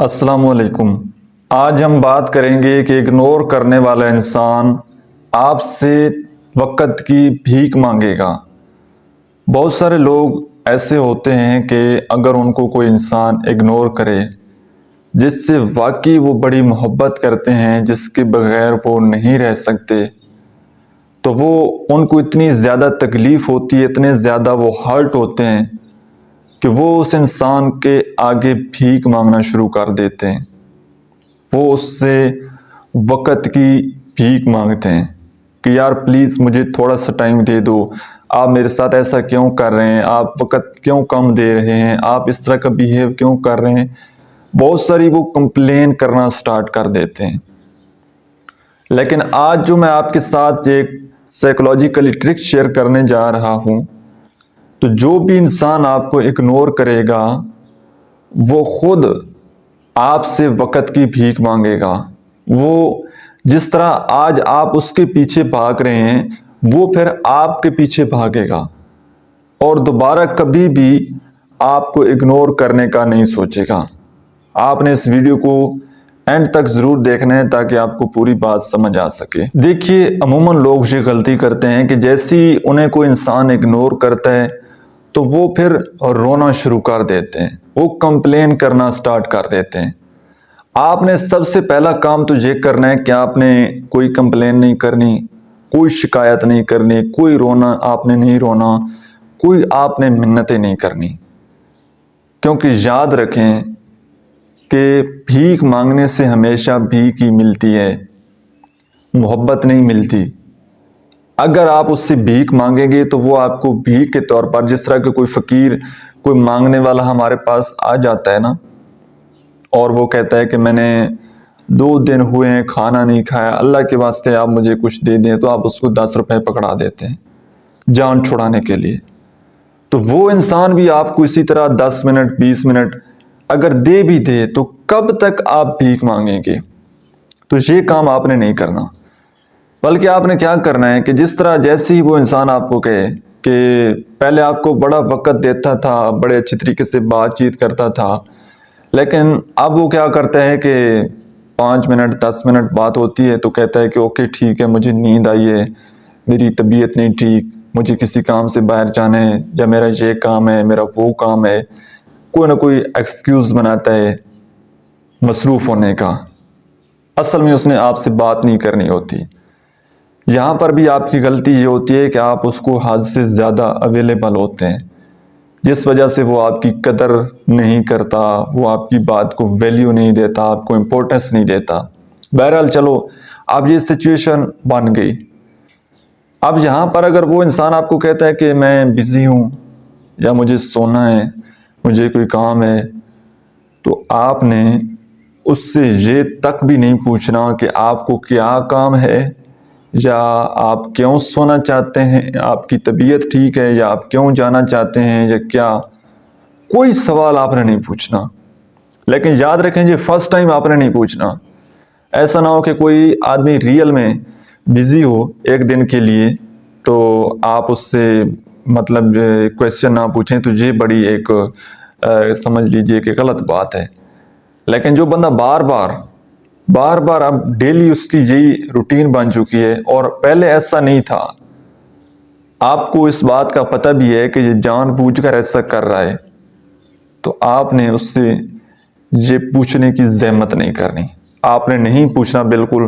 السلام علیکم۔ آج ہم بات کریں گے کہ اگنور کرنے والا انسان آپ سے وقت کی بھیک مانگے گا۔ بہت سارے لوگ ایسے ہوتے ہیں کہ اگر ان کو کوئی انسان اگنور کرے جس سے واقعی وہ بڑی محبت کرتے ہیں، جس کے بغیر وہ نہیں رہ سکتے، تو وہ ان کو اتنی زیادہ تکلیف ہوتی ہے، اتنے زیادہ وہ ہرٹ ہوتے ہیں کہ وہ اس انسان کے آگے بھیک مانگنا شروع کر دیتے ہیں۔ وہ اس سے وقت کی بھیک مانگتے ہیں کہ یار پلیز مجھے تھوڑا سا ٹائم دے دو، آپ میرے ساتھ ایسا کیوں کر رہے ہیں، آپ وقت کیوں کم دے رہے ہیں، آپ اس طرح کا بیہیو کیوں کر رہے ہیں۔ بہت ساری وہ کمپلین کرنا سٹارٹ کر دیتے ہیں۔ لیکن آج جو میں آپ کے ساتھ ایک سائیکولوجیکلی ٹرک شیئر کرنے جا رہا ہوں، تو جو بھی انسان آپ کو اگنور کرے گا وہ خود آپ سے وقت کی بھیک مانگے گا۔ وہ جس طرح آج آپ اس کے پیچھے بھاگ رہے ہیں، وہ پھر آپ کے پیچھے بھاگے گا اور دوبارہ کبھی بھی آپ کو اگنور کرنے کا نہیں سوچے گا۔ آپ نے اس ویڈیو کو اینڈ تک ضرور دیکھنا ہے تاکہ آپ کو پوری بات سمجھ آ سکے۔ دیکھیے، عموماً لوگ یہ غلطی کرتے ہیں کہ جیسے ہی انہیں کوئی انسان اگنور کرتا ہے تو وہ پھر رونا شروع کر دیتے ہیں، وہ کمپلین کرنا سٹارٹ کر دیتے ہیں۔ آپ نے سب سے پہلا کام تو یہ کرنا ہے کہ آپ نے کوئی کمپلین نہیں کرنی، کوئی شکایت نہیں کرنی، کوئی رونا آپ نے نہیں رونا، کوئی آپ نے منتیں نہیں کرنی۔ کیونکہ یاد رکھیں کہ بھیک مانگنے سے ہمیشہ بھیک ہی ملتی ہے، محبت نہیں ملتی۔ اگر آپ اس سے بھیک مانگیں گے تو وہ آپ کو بھیک کے طور پر، جس طرح کہ کوئی فقیر، کوئی مانگنے والا ہمارے پاس آ جاتا ہے نا، اور وہ کہتا ہے کہ میں نے 2 دن ہوئے ہیں کھانا نہیں کھایا، اللہ کے واسطے آپ مجھے کچھ دے دیں، تو آپ اس کو 10 روپے پکڑا دیتے ہیں جان چھڑانے کے لیے۔ تو وہ انسان بھی آپ کو اسی طرح 10 منٹ 20 منٹ اگر دے بھی دے تو کب تک آپ بھیک مانگیں گے؟ تو یہ کام آپ نے نہیں کرنا، بلکہ آپ نے کیا کرنا ہے کہ جس طرح جیسے ہی وہ انسان آپ کو کہے کہ پہلے آپ کو بڑا وقت دیتا تھا، بڑے اچھی طریقے سے بات چیت کرتا تھا، لیکن اب وہ کیا کرتا ہے کہ 5 منٹ 10 منٹ بات ہوتی ہے تو کہتا ہے کہ اوکے ٹھیک ہے، مجھے نیند آئی ہے، میری طبیعت نہیں ٹھیک، مجھے کسی کام سے باہر جانا ہے، یا میرا یہ کام ہے، میرا وہ کام ہے، کوئی نہ کوئی ایکسکیوز بناتا ہے مصروف ہونے کا۔ اصل میں اس نے آپ سے بات نہیں کرنی ہوتی۔ یہاں پر بھی آپ کی غلطی یہ ہوتی ہے کہ آپ اس کو حد سے زیادہ اویلیبل ہوتے ہیں، جس وجہ سے وہ آپ کی قدر نہیں کرتا، وہ آپ کی بات کو ویلیو نہیں دیتا، آپ کو امپورٹنس نہیں دیتا۔ بہرحال چلو، اب یہ سچویشن بن گئی۔ اب یہاں پر اگر وہ انسان آپ کو کہتا ہے کہ میں بزی ہوں، یا مجھے سونا ہے، مجھے کوئی کام ہے، تو آپ نے اس سے یہ تک بھی نہیں پوچھنا کہ آپ کو کیا کام ہے، یا آپ کیوں سونا چاہتے ہیں، آپ کی طبیعت ٹھیک ہے، یا آپ کیوں جانا چاہتے ہیں، یا کیا۔ کوئی سوال آپ نے نہیں پوچھنا۔ لیکن یاد رکھیں یہ فرسٹ ٹائم آپ نے نہیں پوچھنا۔ ایسا نہ ہو کہ کوئی آدمی ریئل میں بزی ہو ایک دن کے لیے تو آپ اس سے مطلب کویسچن نہ پوچھیں، تو یہ بڑی ایک سمجھ لیجئے کہ غلط بات ہے۔ لیکن جو بندہ بار بار اب ڈیلی اس کی یہی روٹین بن چکی ہے، اور پہلے ایسا نہیں تھا، آپ کو اس بات کا پتہ بھی ہے کہ یہ جان بوجھ کر ایسا کر رہا ہے، تو آپ نے اس سے یہ پوچھنے کی زحمت نہیں کرنی۔ آپ نے نہیں پوچھنا بالکل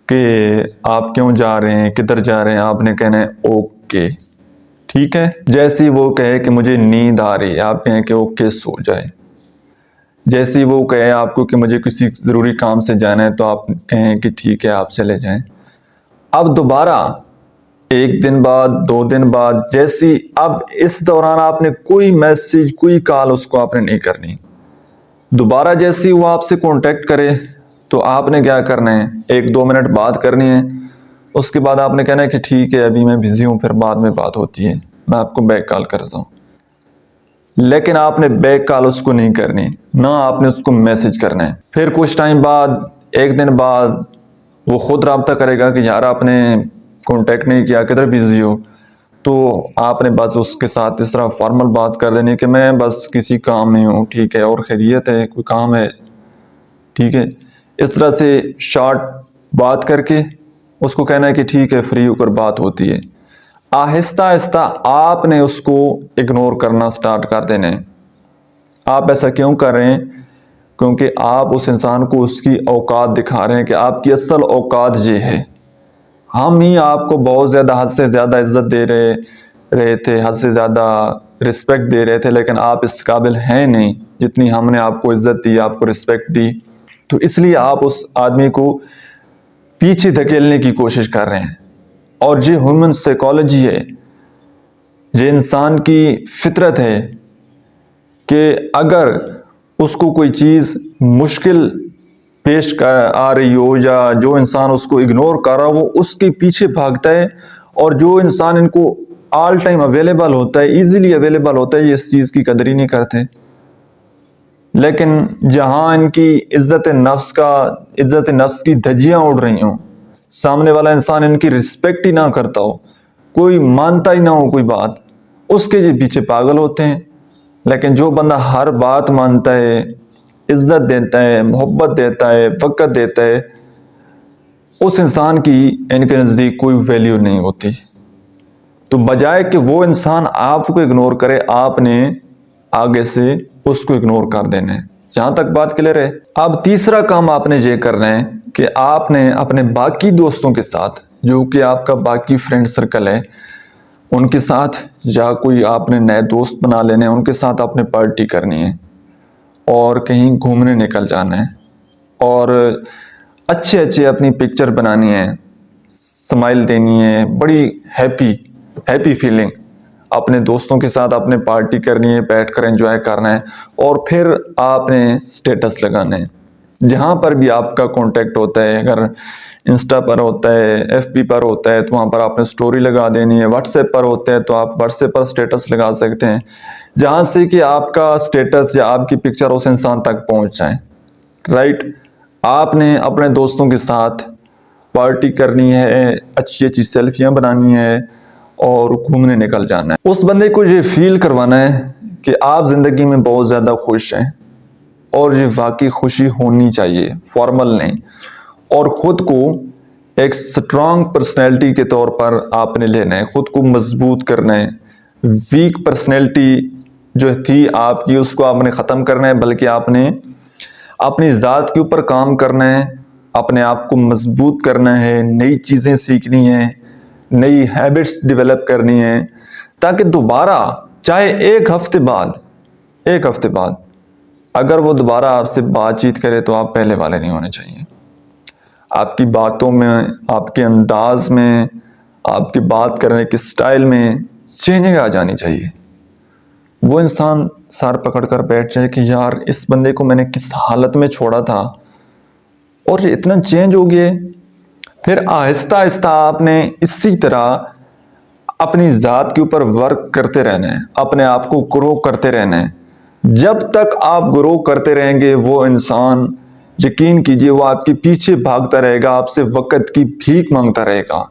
کہ آپ کیوں جا رہے ہیں، کدھر جا رہے ہیں، آپ نے کہنا ہے اوکے ٹھیک ہے۔ جیسے ہی وہ کہے کہ مجھے نیند آ رہی ہے، آپ کہیں کہ اوکے سو جائے۔ جیسے ہی وہ کہے آپ کو کہ مجھے کسی ضروری کام سے جانا ہے، تو آپ کہیں کہ ٹھیک ہے آپ چلے جائیں۔ اب دوبارہ 1 دن بعد 2 دن بعد، جیسی اب اس دوران آپ نے کوئی میسج کوئی کال اس کو آپ نے نہیں کرنی۔ دوبارہ جیسی وہ آپ سے کانٹیکٹ کرے تو آپ نے کیا کرنا ہے، 1-2 منٹ بات کرنی ہے، اس کے بعد آپ نے کہنا ہے کہ ٹھیک ہے ابھی میں بزی ہوں، پھر بعد میں بات ہوتی ہے، میں آپ کو بیک کال کرتا ہوں۔ لیکن آپ نے بیک کال اس کو نہیں کرنی، نہ آپ نے اس کو میسج کرنا ہے۔ پھر کچھ ٹائم بعد، 1 دن بعد، وہ خود رابطہ کرے گا کہ یار آپ نے کانٹیکٹ نہیں کیا، کدھر بزی ہو، تو آپ نے بس اس کے ساتھ اس طرح فارمل بات کر دینی کہ میں بس کسی کام میں ہوں، ٹھیک ہے، اور خیریت ہے، کوئی کام ہے، ٹھیک ہے، اس طرح سے شارٹ بات کر کے اس کو کہنا ہے کہ ٹھیک ہے فری ہو کر بات ہوتی ہے، آہستہ آہستہ آپ نے اس کو اگنور کرنا سٹارٹ کر دینا ہے۔ آپ ایسا کیوں کر رہے ہیں؟ کیونکہ آپ اس انسان کو اس کی اوقات دکھا رہے ہیں کہ آپ کی اصل اوقات یہ ہے۔ ہم ہی آپ کو بہت زیادہ حد سے زیادہ عزت دے رہے تھے، حد سے زیادہ رسپیکٹ دے رہے تھے، لیکن آپ اس قابل ہیں نہیں جتنی ہم نے آپ کو عزت دی، آپ کو رسپیکٹ دی، تو اس لیے آپ اس آدمی کو پیچھے دھکیلنے کی کوشش کر رہے ہیں۔ اور یہ ہیومن سائیکالوجی ہے، یہ انسان کی فطرت ہے کہ اگر اس کو کوئی چیز مشکل پیش آ رہی ہو یا جو انسان اس کو اگنور کر رہا ہو وہ اس کے پیچھے بھاگتا ہے، اور جو انسان ان کو آل ٹائم اویلیبل ہوتا ہے، ایزیلی اویلیبل ہوتا ہے، یہ اس چیز کی قدر ہی نہیں کرتے۔ لیکن جہاں ان کی عزت نفس کی دھجیاں اڑ رہی ہوں، سامنے والا انسان ان کی رسپیکٹ ہی نہ کرتا ہو، کوئی مانتا ہی نہ ہو کوئی بات، اس کے یہ پیچھے پاگل ہوتے ہیں۔ لیکن جو بندہ ہر بات مانتا ہے، عزت دیتا ہے، محبت دیتا ہے، وقت دیتا ہے، اس انسان کی ان کے نزدیک کوئی ویلیو نہیں ہوتی۔ تو بجائے کہ وہ انسان آپ کو اگنور کرے، آپ نے آگے سے اس کو اگنور کر دینا ہے۔ جہاں تک بات کلیئر ہے۔ اب تیسرا کام آپ نے یہ کرنا ہے کہ آپ نے اپنے باقی دوستوں کے ساتھ، جو کہ آپ کا باقی فرینڈ سرکل ہے، ان کے ساتھ یا کوئی آپ نے نئے دوست بنا لینے ہیں، ان کے ساتھ آپ نے پارٹی کرنی ہے اور کہیں گھومنے نکل جانا ہے، اور اچھے اپنی پکچر بنانی ہے، سمائل دینی ہے، بڑی ہیپی فیلنگ اپنے دوستوں کے ساتھ آپ نے پارٹی کرنی ہے، بیٹھ کر انجوائے کرنا ہے، اور پھر آپ نے سٹیٹس لگانا ہے۔ جہاں پر بھی آپ کا کانٹیکٹ ہوتا ہے، اگر انسٹا پر ہوتا ہے، ایف بی پر ہوتا ہے تو وہاں پر آپ نے سٹوری لگا دینی ہے، واٹس ایپ پر ہوتا ہے تو آپ واٹس ایپ پر سٹیٹس لگا سکتے ہیں، جہاں سے کہ آپ کا سٹیٹس یا آپ کی پکچر اس انسان تک پہنچ جائیں۔ رائٹ، آپ نے اپنے دوستوں کے ساتھ پارٹی کرنی ہے، اچھی سیلفیاں بنانی ہے اور گھومنے نکل جانا ہے۔ اس بندے کو یہ فیل کروانا ہے کہ آپ زندگی میں بہت زیادہ خوش ہیں، اور یہ واقعی خوشی ہونی چاہیے، فارمل نہیں، اور خود کو ایک سٹرانگ پرسنالٹی کے طور پر آپ نے لینا ہے، خود کو مضبوط کرنا ہے۔ ویک پرسنالٹی جو تھی آپ کی، اس کو آپ نے ختم کرنا ہے، بلکہ آپ نے اپنی ذات کے اوپر کام کرنا ہے، اپنے آپ کو مضبوط کرنا ہے، نئی چیزیں سیکھنی ہیں، نئی ہیبٹس ڈیولپ کرنی ہیں، تاکہ دوبارہ چاہے ایک ہفتے بعد اگر وہ دوبارہ آپ سے بات چیت کرے تو آپ پہلے والے نہیں ہونے چاہیے۔ آپ کی باتوں میں، آپ کے انداز میں، آپ کی بات کرنے کے سٹائل میں چینجنگ آ جانی چاہیے۔ وہ انسان سر پکڑ کر بیٹھ جائے کہ یار اس بندے کو میں نے کس حالت میں چھوڑا تھا اور یہ اتنا چینج ہو گیا۔ پھر آہستہ آہستہ آپ نے اسی طرح اپنی ذات کے اوپر ورک کرتے رہنا ہے، اپنے آپ کو گرو کرتے رہنا ہے۔ جب تک آپ گرو کرتے رہیں گے، وہ انسان یقین کیجئے وہ آپ کے پیچھے بھاگتا رہے گا، آپ سے وقت کی بھیک مانگتا رہے گا،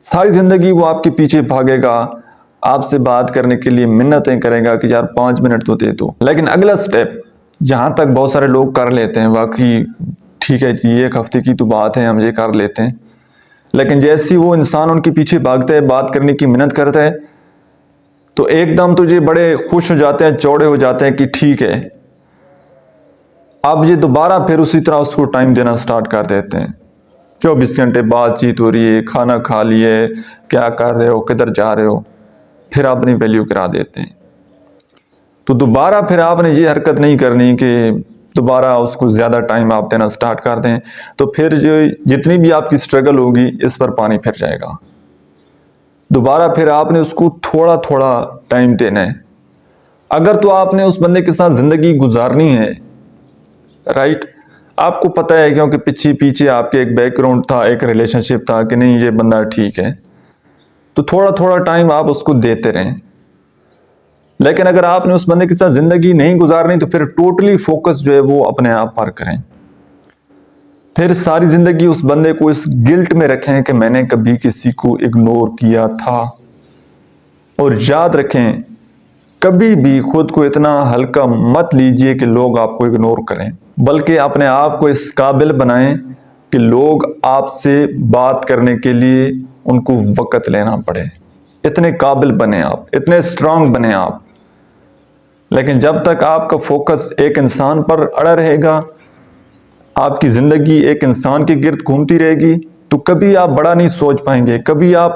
ساری زندگی وہ آپ کے پیچھے بھاگے گا، آپ سے بات کرنے کے لیے منتیں کرے گا کہ یار 5 منٹ تو دے دو۔ لیکن اگلا سٹیپ جہاں تک بہت سارے لوگ کر لیتے ہیں، واقعی ٹھیک ہے جی ایک ہفتے کی تو بات ہے، ہم یہ کر لیتے ہیں، لیکن جیسی وہ انسان ان کے پیچھے بھاگتا ہے، بات کرنے کی منت کرتا ہے، تو ایک دم تو یہ بڑے خوش ہو جاتے ہیں، چوڑے ہو جاتے ہیں کہ ٹھیک ہے، اب یہ دوبارہ پھر اسی طرح اس کو ٹائم دینا سٹارٹ کر دیتے ہیں۔ 24 گھنٹے بات چیت ہو رہی ہے، کھانا کھا لیے، کیا کر رہے ہو، کدھر جا رہے ہو، پھر اپنی ویلیو کرا دیتے ہیں۔ تو دوبارہ پھر آپ نے یہ حرکت نہیں کرنی کہ دوبارہ اس کو زیادہ ٹائم آپ دینا سٹارٹ کر دیں، تو پھر جتنی بھی آپ کی سٹرگل ہوگی اس پر پانی پھر جائے گا۔ دوبارہ پھر آپ نے اس کو تھوڑا ٹائم دینا ہے۔ اگر تو آپ نے اس بندے کے ساتھ زندگی گزارنی ہے، رائٹ، آپ کو پتہ ہے کیونکہ پیچھے آپ کے ایک بیک گراؤنڈ تھا، ایک ریلیشن شپ تھا کہ نہیں یہ بندہ ٹھیک ہے، تو تھوڑا ٹائم آپ اس کو دیتے رہیں۔ لیکن اگر آپ نے اس بندے کے ساتھ زندگی نہیں گزارنی تو پھر ٹوٹلی فوکس جو ہے وہ اپنے آپ پر کریں، پھر ساری زندگی اس بندے کو اس گلٹ میں رکھیں کہ میں نے کبھی کسی کو اگنور کیا تھا۔ اور یاد رکھیں کبھی بھی خود کو اتنا ہلکا مت لیجئے کہ لوگ آپ کو اگنور کریں۔ بلکہ اپنے آپ کو اس قابل بنائیں کہ لوگ آپ سے بات کرنے کے لیے ان کو وقت لینا پڑے. اتنے قابل بنیں آپ، اتنے اسٹرانگ بنیں آپ. لیکن جب تک آپ کا فوکس ایک انسان پر اڑا رہے گا، آپ کی زندگی ایک انسان کے گرد گھومتی رہے گی، تو کبھی آپ بڑا نہیں سوچ پائیں گے، کبھی آپ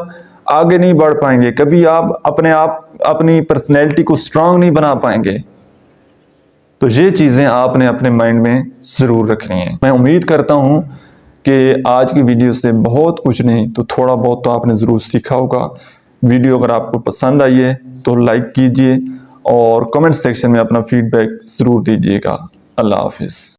آگے نہیں بڑھ پائیں گے، کبھی آپ اپنی پرسنالٹی کو اسٹرانگ نہیں بنا پائیں گے. تو یہ چیزیں آپ نے اپنے مائنڈ میں ضرور رکھنی ہیں. میں امید کرتا ہوں کہ آج کی ویڈیو سے بہت کچھ نہیں تو تھوڑا بہت تو آپ نے ضرور سیکھا ہوگا. ویڈیو اگر آپ کو پسند آئی ہے تو لائک کیجئے اور کمنٹ سیکشن میں اپنا فیڈ بیک ضرور دیجئے گا. اللہ حافظ.